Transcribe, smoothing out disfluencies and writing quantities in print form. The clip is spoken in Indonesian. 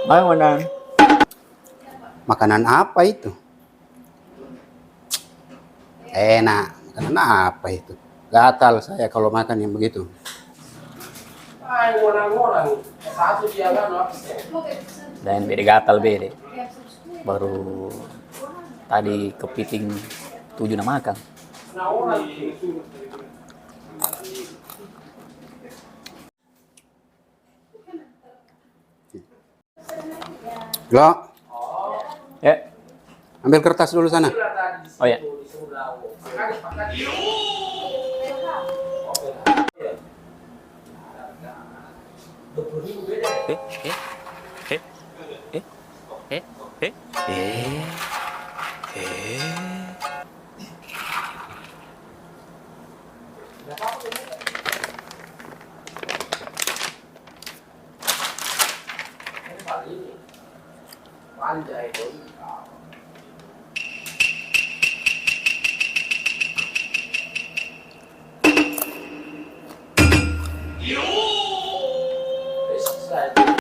Ayo mana? Makanan apa itu? Enak. Makanan apa itu? Gatal saya kalau makan yang begitu. Dan beda gatal beda. Baru tadi kepiting 7 na makan. Lo, Ya. ambil kertas dulu sana. Oh ya. Eh, eh, eh, eh, eh, eh, eh, eh.